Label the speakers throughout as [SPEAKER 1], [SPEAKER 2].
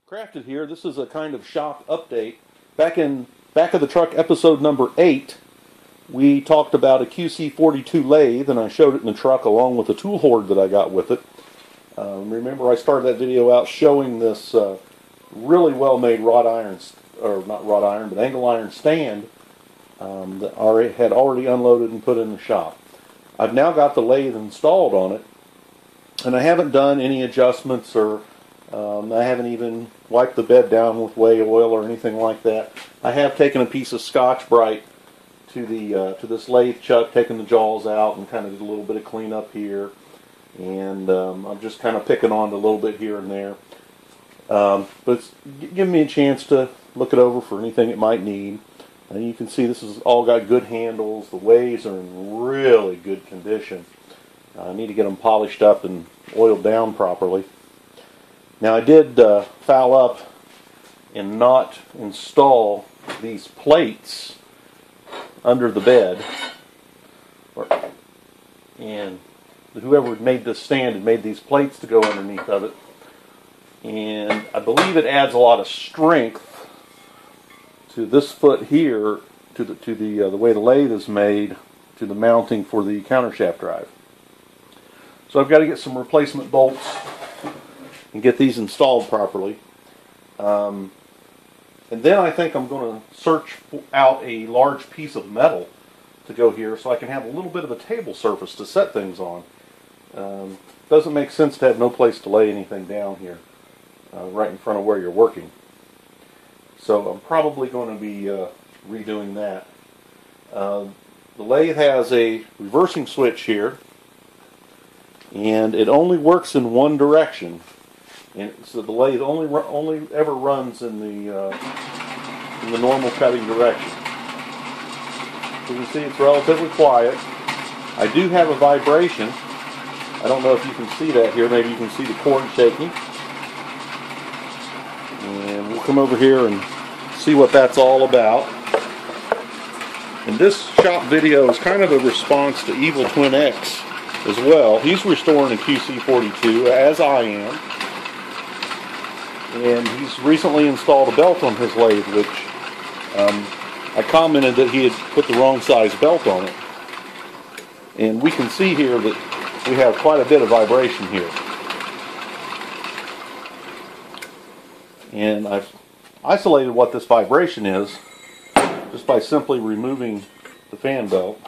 [SPEAKER 1] Crafted here. This is a kind of shop update. Back of the truck episode number 8, we talked about a QC42 lathe, and I showed it in the truck along with the tool hoard that I got with it. Remember, I started that video out showing this really well-made wrought iron, or not wrought iron, but angle iron stand that had already unloaded and put in the shop. I've now got the lathe installed on it, and I haven't done any adjustments, or I haven't even wiped the bed down with whey oil or anything like that. I have taken a piece of Scotch-Brite to this lathe chuck, taken the jaws out and kind of did a little bit of cleanup here, and I'm just kind of picking on it a little bit here and there. But it's giving me a chance to look it over for anything it might need. And you can see this has all got good handles. The ways are in really good condition. I need to get them polished up and oiled down properly. Now I did foul up and not install these plates under the bed. And whoever made this stand had made these plates to go underneath of it. And I believe it adds a lot of strength to this foot here, to the way the lathe is made, to the mounting for the countershaft drive. So I've got to get some replacement bolts and get these installed properly. And then I think I'm going to search out a large piece of metal to go here so I can have a little bit of a table surface to set things on. Doesn't make sense to have no place to lay anything down here right in front of where you're working. So I'm probably going to be redoing that. The lathe has a reversing switch here, and it only works in one direction. And so the lathe only ever runs in the normal cutting direction. So you can see it's relatively quiet. I do have a vibration. I don't know if you can see that here. Maybe you can see the cord shaking. And we'll come over here and see what that's all about. And this shop video is kind of a response to EvilTwinX as well. He's restoring a QC42, as I am. And he's recently installed a belt on his lathe, which I commented that he had put the wrong size belt on it. And we can see here that we have quite a bit of vibration here. And I've isolated what this vibration is just by simply removing the fan belt.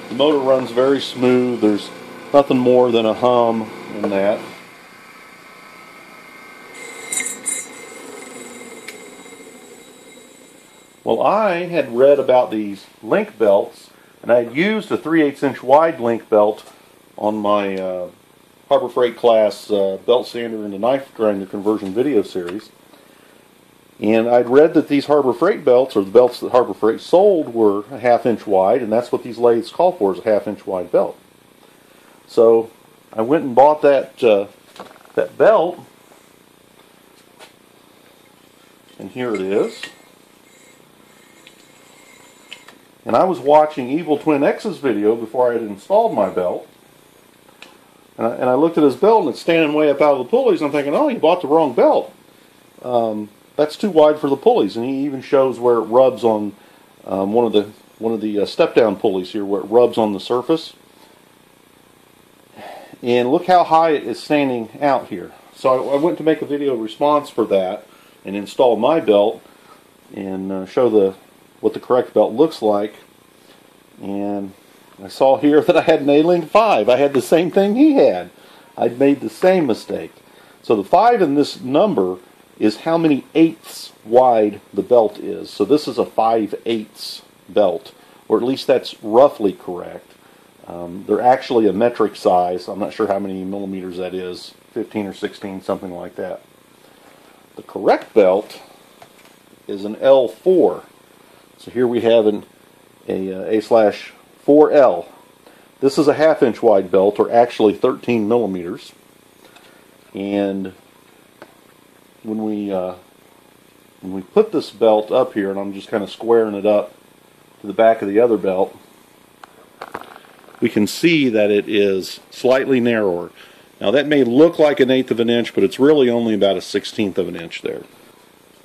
[SPEAKER 1] The motor runs very smooth. There's nothing more than a hum in that. Well, I had read about these link belts, and I had used a 3/8 inch wide link belt on my Harbor Freight class belt sander into knife grinder conversion video series. And I'd read that these Harbor Freight belts, or the belts that Harbor Freight sold, were a 1/2 inch wide, and that's what these lathes call for, is a 1/2 inch wide belt. So I went and bought that belt, and here it is. And I was watching EvilTwinX's video before I had installed my belt. And I looked at his belt, and it's standing way up out of the pulleys. And I'm thinking, oh, you bought the wrong belt. That's too wide for the pulleys. And he even shows where it rubs on one of the step-down pulleys here, where it rubs on the surface. And look how high it is standing out here. So I went to make a video response for that and install my belt and show what the correct belt looks like. And I saw here that I had an A-Link 5. I had the same thing he had. I'd made the same mistake. So the 5 in this number is how many eighths wide the belt is. So this is a 5/8 belt, or at least that's roughly correct. They're actually a metric size. I'm not sure how many millimeters that is, 15 or 16, something like that. The correct belt is an L4. So here we have an A/4L. This is a 1/2 inch wide belt, or actually 13 millimeters. And when we put this belt up here, and I'm just kind of squaring it up to the back of the other belt, we can see that it is slightly narrower. Now that may look like 1/8 of an inch, but it's really only about 1/16 of an inch there.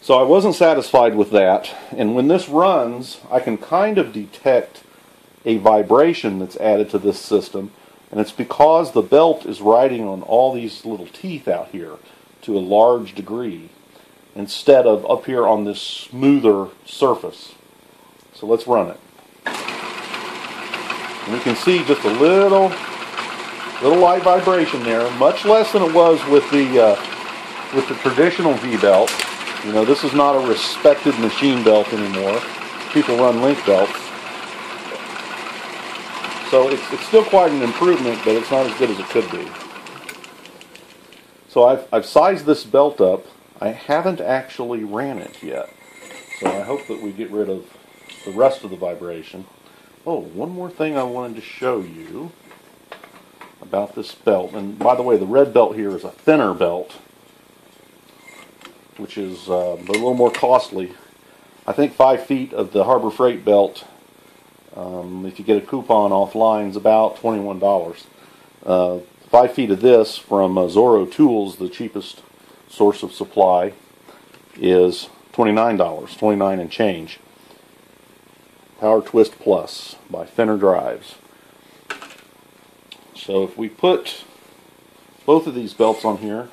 [SPEAKER 1] So I wasn't satisfied with that, and when this runs, I can kind of detect a vibration that's added to this system, and it's because the belt is riding on all these little teeth out here to a large degree, instead of up here on this smoother surface. So let's run it. And we can see just a little light vibration there, much less than it was with the traditional V-belt. You know, this is not a respected machine belt anymore. People run link belts. So it's still quite an improvement, but it's not as good as it could be. So I've sized this belt up. I haven't actually ran it yet. So I hope that we get rid of the rest of the vibration. Oh, one more thing I wanted to show you about this belt. And by the way, the red belt here is a thinner belt, which is a little more costly. I think 5 feet of the Harbor Freight belt, if you get a coupon offline, is about $21. 5 feet of this from Zorro Tools, the cheapest source of supply, is $29, 29 and change. Power Twist Plus by Thinner Drives. So if we put both of these belts on here,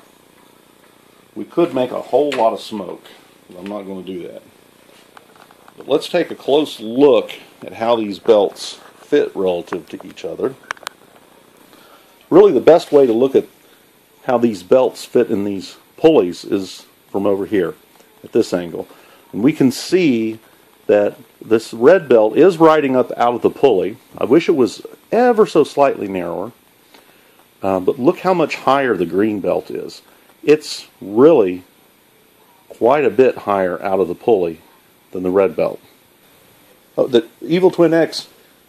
[SPEAKER 1] we could make a whole lot of smoke. But I'm not going to do that. But let's take a close look at how these belts fit relative to each other. Really, the best way to look at how these belts fit in these pulleys is from over here, at this angle. And we can see that this red belt is riding up out of the pulley. I wish it was ever so slightly narrower. But look how much higher the green belt is. It's really quite a bit higher out of the pulley than the red belt. Oh, the EvilTwinX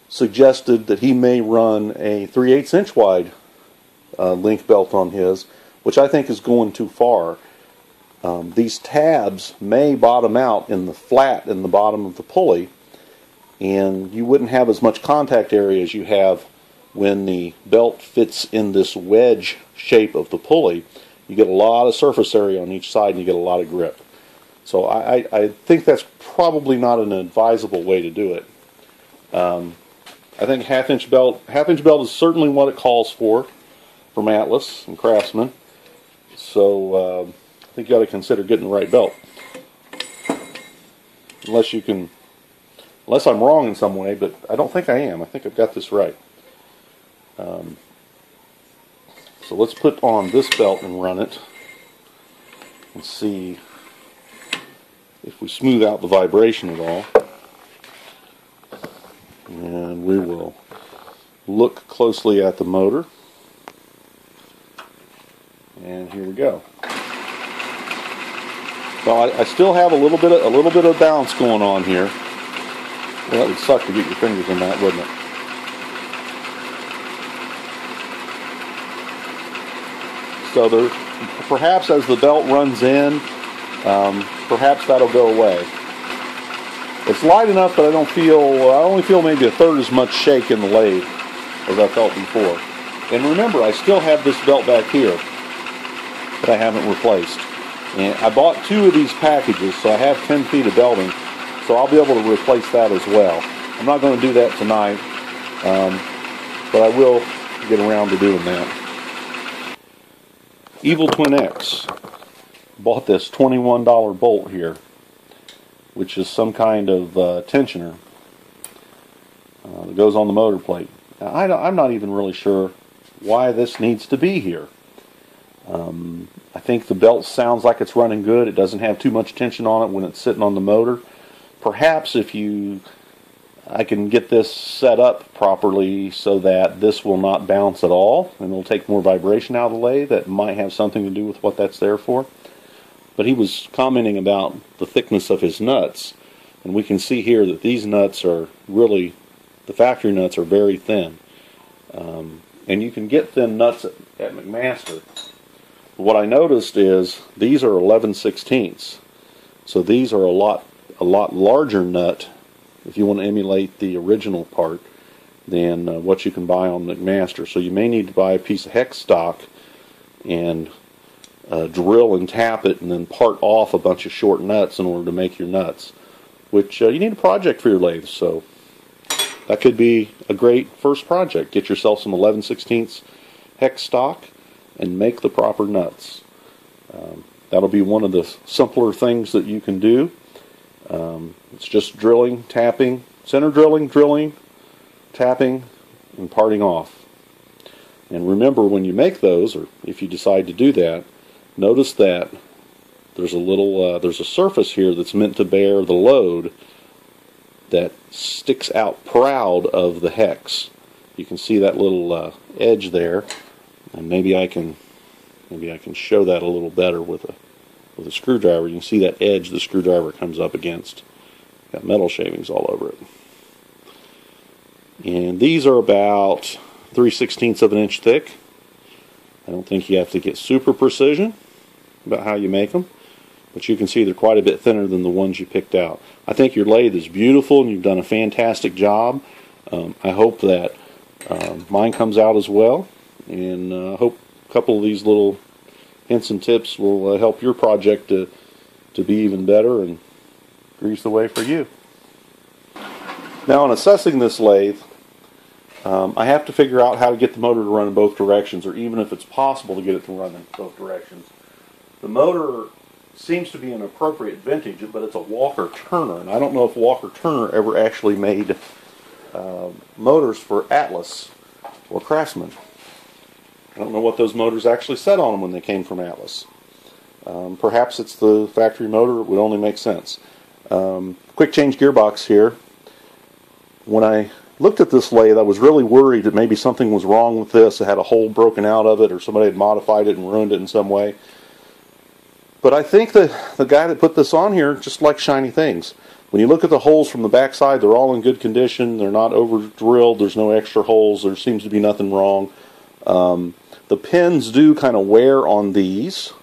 [SPEAKER 1] suggested that he may run a 3/8 inch wide link belt on his, which I think is going too far. These tabs may bottom out in the flat in the bottom of the pulley, and you wouldn't have as much contact area as you have when the belt fits in this wedge shape of the pulley. You get a lot of surface area on each side and you get a lot of grip. So I think that's probably not an advisable way to do it. I think half-inch belt is certainly what it calls for from Atlas and Craftsman. So I think you ought to consider getting the right belt. Unless I'm wrong in some way, but I don't think I am. I think I've got this right. So let's put on this belt and run it and see if we smooth out the vibration at all. And we will look closely at the motor. And here we go. So I still have a little bit of bounce going on here. Well, it would suck to get your fingers in that, wouldn't it? So there, perhaps as the belt runs in, perhaps that'll go away. It's light enough that I only feel maybe a third as much shake in the lathe as I felt before. And remember, I still have this belt back here that I haven't replaced. And I bought 2 of these packages, so I have 10 feet of belting, so I'll be able to replace that as well. I'm not going to do that tonight, but I will get around to doing that. EvilTwinX bought this $21 bolt here, which is some kind of tensioner that goes on the motor plate. Now, I'm not even really sure why this needs to be here. I think the belt sounds like it's running good. It doesn't have too much tension on it when it's sitting on the motor. Perhaps I can get this set up properly so that this will not bounce at all and it'll take more vibration out of the lathe. That might have something to do with what that's there for. But he was commenting about the thickness of his nuts, and we can see here that these nuts are really, the factory nuts are very thin. And you can get thin nuts at McMaster. What I noticed is these are 11/16. So these are a lot larger nut if you want to emulate the original part than what you can buy on McMaster. So you may need to buy a piece of hex stock and drill and tap it and then part off a bunch of short nuts in order to make your nuts, which you need a project for your lathe, so that could be a great first project. Get yourself some 11/16 hex stock and make the proper nuts. That'll be one of the simpler things that you can do. It's just drilling, tapping, center drilling, tapping, and parting off. And remember, when you make those, or if you decide to do that, notice that there's a surface here that's meant to bear the load that sticks out proud of the hex. You can see that little edge there, and maybe I can show that a little better with a screwdriver. You can see that edge the screwdriver comes up against. Got metal shavings all over it. And these are about 3/16 of an inch thick. I don't think you have to get super precision about how you make them, but you can see they're quite a bit thinner than the ones you picked out. I think your lathe is beautiful and you've done a fantastic job. I hope that mine comes out as well, and I hope a couple of these little hints and tips will help your project to be even better and grease the way for you. Now, in assessing this lathe, I have to figure out how to get the motor to run in both directions, or even if it's possible to get it to run in both directions. The motor seems to be an appropriate vintage, but it's a Walker Turner, and I don't know if Walker Turner ever actually made motors for Atlas or Craftsman. I don't know what those motors actually said on them when they came from Atlas. Perhaps it's the factory motor. It would only make sense. Quick change gearbox here. When I looked at this lathe, I was really worried that maybe something was wrong with this. It had a hole broken out of it, or somebody had modified it and ruined it in some way. But I think that the guy that put this on here just likes shiny things. When you look at the holes from the backside, they're all in good condition. They're not over drilled. There's no extra holes. There seems to be nothing wrong. The pins do kind of wear on these,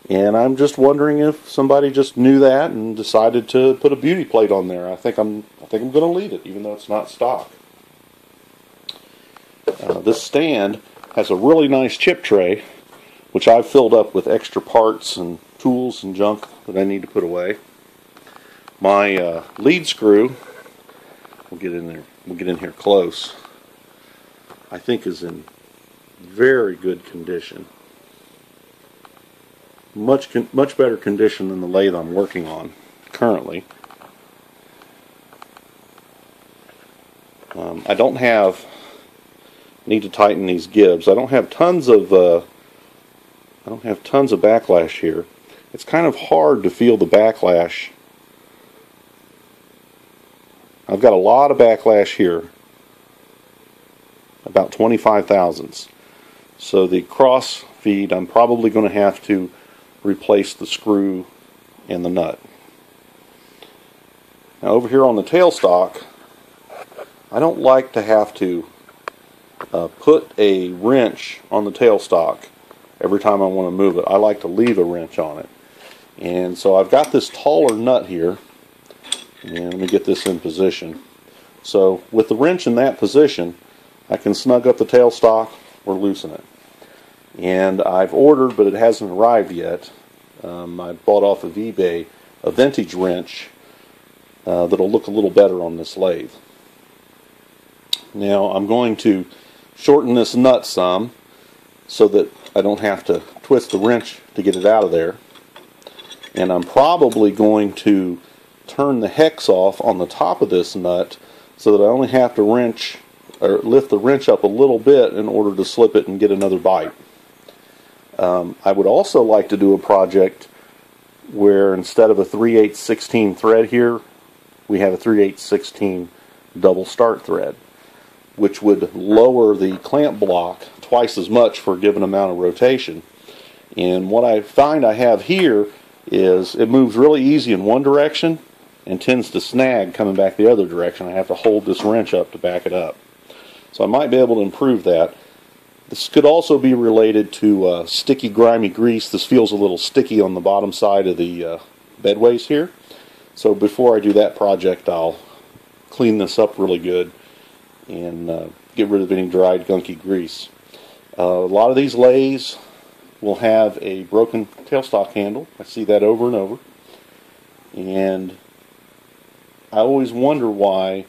[SPEAKER 1] and I'm just wondering if somebody just knew that and decided to put a beauty plate on there. I think I'm going to leave it, even though it's not stock. This stand has a really nice chip tray, which I've filled up with extra parts and tools and junk that I need to put away. My lead screw, we'll get in here close, I think is in very good condition. Much better condition than the lathe I'm working on currently. I don't have, need to tighten these gibs. I don't have tons of backlash here. It's kind of hard to feel the backlash. I've got a lot of backlash here, about 25 thousandths. So the cross feed, I'm probably going to have to replace the screw and the nut. Now over here on the tailstock, I don't like to have to put a wrench on the tailstock every time I want to move it. I like to leave a wrench on it. And so I've got this taller nut here, and let me get this in position. So with the wrench in that position, I can snug up the tailstock or loosen it. And I've ordered, but it hasn't arrived yet. I bought off of eBay a vintage wrench that'll look a little better on this lathe. Now I'm going to shorten this nut some so that I don't have to twist the wrench to get it out of there. And I'm probably going to turn the hex off on the top of this nut so that I only have to wrench or lift the wrench up a little bit in order to slip it and get another bite. I would also like to do a project where instead of a 3/8/16 thread here, we have a 3/8/16 double start thread, which would lower the clamp block twice as much for a given amount of rotation. And what I find I have here is it moves really easy in one direction and tends to snag coming back the other direction. I have to hold this wrench up to back it up. So I might be able to improve that. This could also be related to sticky, grimy grease. This feels a little sticky on the bottom side of the bedways here. So before I do that project, I'll clean this up really good and get rid of any dried, gunky grease. A lot of these lathes will have a broken tailstock handle. I see that over and over. And I always wonder why,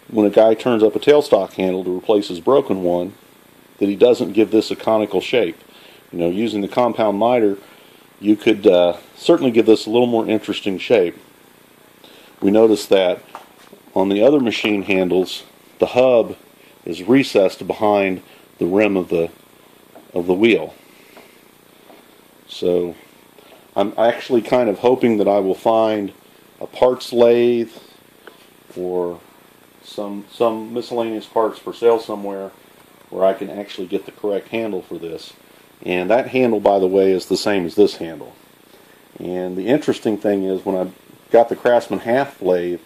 [SPEAKER 1] when a guy turns up a tailstock handle to replace his broken one, that he doesn't give this a conical shape. You know, using the compound miter, you could certainly give this a little more interesting shape. We noticed that on the other machine handles, the hub is recessed behind the rim of the wheel. So I'm actually kind of hoping that I will find a parts lathe or some miscellaneous parts for sale somewhere where I can actually get the correct handle for this. And that handle, by the way, is the same as this handle. And the interesting thing is, when I got the Craftsman half lathe,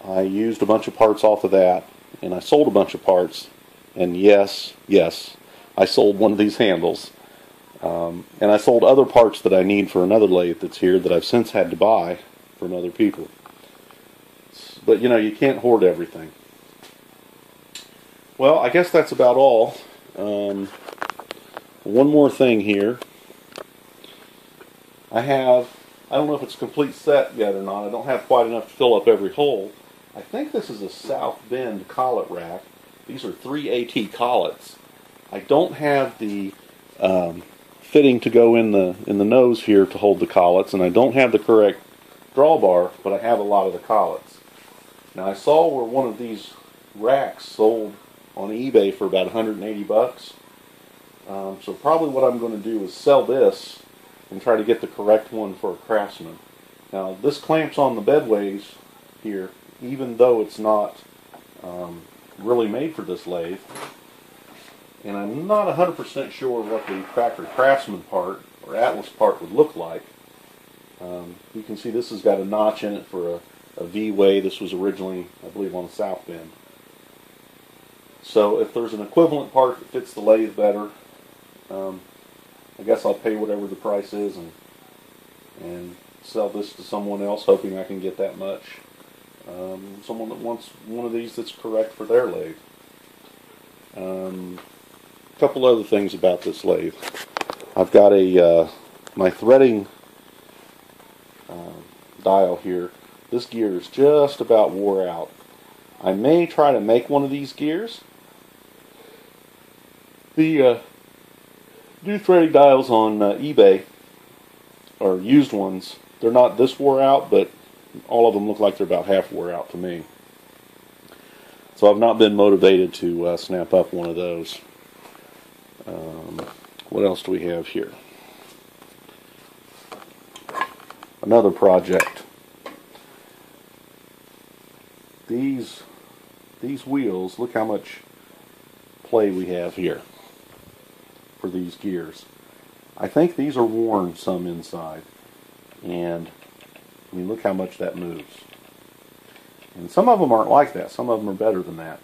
[SPEAKER 1] I used a bunch of parts off of that, and I sold a bunch of parts, and yes, I sold one of these handles. And I sold other parts that I need for another lathe that's here that I've since had to buy from other people. But, you know, you can't hoard everything. Well, I guess that's about all. One more thing here. I don't know if it's complete set yet or not. I don't have quite enough to fill up every hole. I think this is a South Bend collet rack. These are 3AT collets. I don't have the fitting to go in the nose here to hold the collets, and I don't have the correct drawbar, but I have a lot of the collets. Now, I saw where one of these racks sold on eBay for about 180 bucks. So probably what I'm going to do is sell this and try to get the correct one for a Craftsman. Now, this clamps on the bedways here, even though it's not really made for this lathe. And I'm not 100% sure what the factory Craftsman part or Atlas part would look like. You can see this has got a notch in it for a V-way. This was originally, I believe, on the South Bend. So if there's an equivalent part that fits the lathe better, I guess I'll pay whatever the price is and sell this to someone else, hoping I can get that much. Someone that wants one of these that's correct for their lathe. A couple other things about this lathe. I've got my threading dial here. This gear is just about wore out. I may try to make one of these gears. The new threading dials on eBay, or used ones, they're not this wore out, but all of them look like they're about half wore out to me. So I've not been motivated to snap up one of those. What else do we have here? Another project. These wheels, look how much play we have here for these gears. I think these are worn some inside, and I mean, look how much that moves. And some of them aren't like that. Some of them are better than that.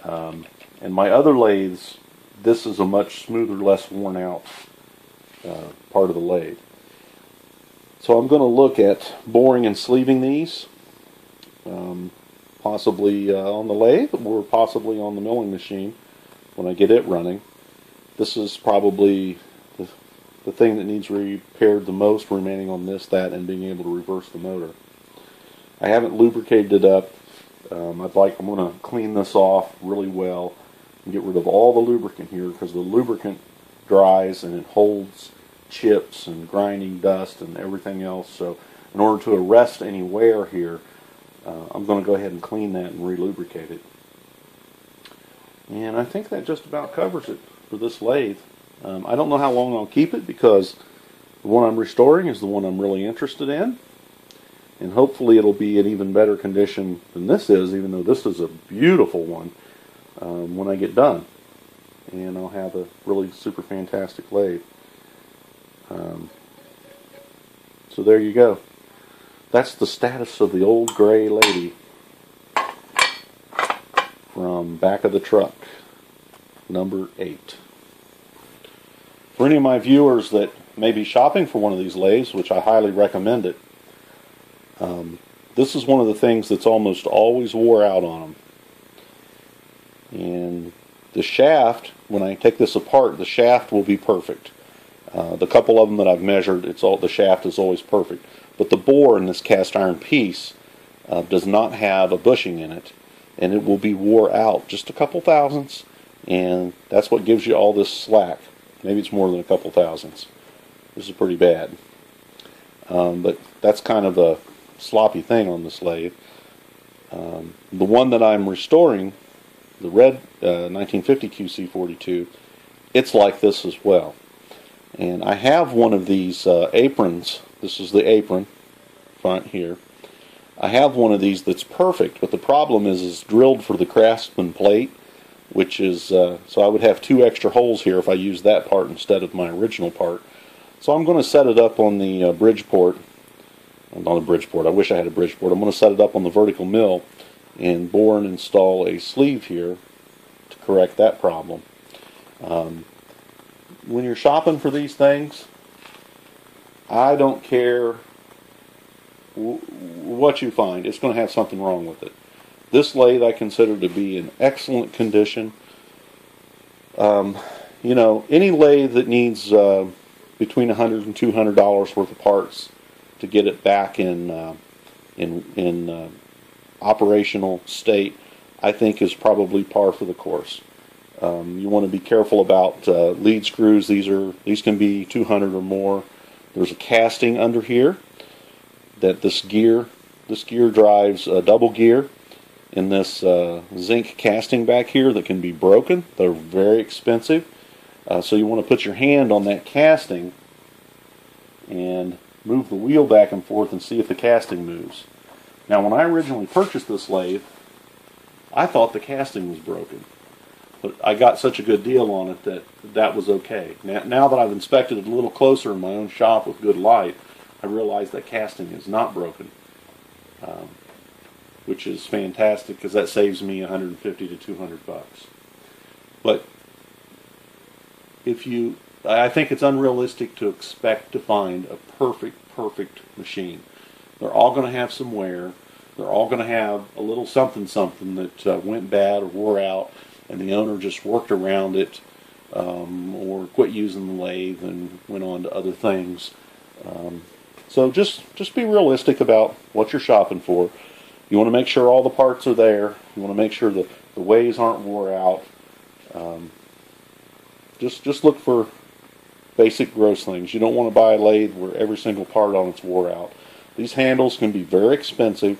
[SPEAKER 1] And my other lathes, this is a much smoother, less worn out part of the lathe. So I'm going to look at boring and sleeving these, possibly on the lathe or possibly on the milling machine when I get it running. This is probably the thing that needs repaired the most remaining on this, that, and being able to reverse the motor. I haven't lubricated it up. I'm going to clean this off really well and get rid of all the lubricant here, because the lubricant dries and it holds chips and grinding dust and everything else. So in order to arrest any wear here, I'm going to go ahead and clean that and re-lubricate it. And I think that just about covers it for this lathe. I don't know how long I'll keep it, because the one I'm restoring is the one I'm really interested in. And hopefully it'll be in even better condition than this is, even though this is a beautiful one, when I get done. And I'll have a really super fantastic lathe. So there you go. That's the status of the old gray lady from back of the truck, number 8. For any of my viewers that may be shopping for one of these lathes, which I highly recommend it, this is one of the things that's almost always wore out on them. And the shaft, when I take this apart, the shaft will be perfect. The couple of them that I've measured, the shaft is always perfect. But the bore in this cast iron piece does not have a bushing in it, and it will be wore out just a couple thousandths, and that's what gives you all this slack. Maybe it's more than a couple thousandths. This is pretty bad. But that's kind of a sloppy thing on this lathe. The one that I'm restoring, the red 1950 QC42, it's like this as well. And I have one of these aprons. This is the apron front here. I have one of these that's perfect, but the problem is it's drilled for the Craftsman plate, which is, so I would have 2 extra holes here if I use that part instead of my original part. So I'm going to set it up on the Bridgeport. On the Bridgeport, I wish I had a Bridgeport. I'm going to set it up on the vertical mill and bore and install a sleeve here to correct that problem. When you're shopping for these things, I don't care what you find, it's going to have something wrong with it. This lathe I consider to be in excellent condition. You know, any lathe that needs between $100 and $200 worth of parts to get it back in operational state, I think is probably par for the course. You want to be careful about lead screws. These can be 200 or more. There's a casting under here that this gear drives a double gear in this zinc casting back here that can be broken. They're very expensive. So you want to put your hand on that casting and move the wheel back and forth and see if the casting moves. Now, when I originally purchased this lathe, I thought the casting was broken. But I got such a good deal on it that was okay. Now that I've inspected it a little closer in my own shop with good light, I realize that casting is not broken, which is fantastic because that saves me $150 to $200. But I think it's unrealistic to expect to find a perfect machine. They're all going to have some wear. They're all going to have a little something that went bad or wore out, and the owner just worked around it or quit using the lathe and went on to other things. So just be realistic about what you're shopping for. You want to make sure all the parts are there. You want to make sure that the ways aren't wore out. Just look for basic gross things. You don't want to buy a lathe where every single part on it's wore out. These handles can be very expensive.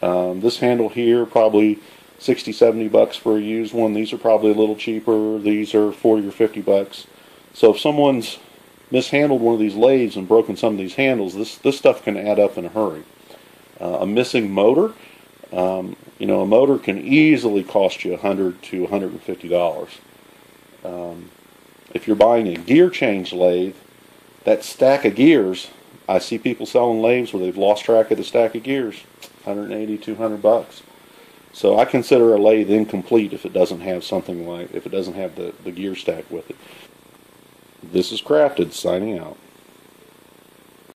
[SPEAKER 1] This handle here, probably $60, $70 for a used one. These are probably a little cheaper. These are $40 or $50. So if someone's mishandled one of these lathes and broken some of these handles, this stuff can add up in a hurry. A missing motor, you know, a motor can easily cost you $100 to $150. If you're buying a gear change lathe, that stack of gears, I see people selling lathes where they've lost track of the stack of gears, $180, $200. So I consider a lathe incomplete if it doesn't have something like, if it doesn't have the gear stack with it. This is Crafted, signing out.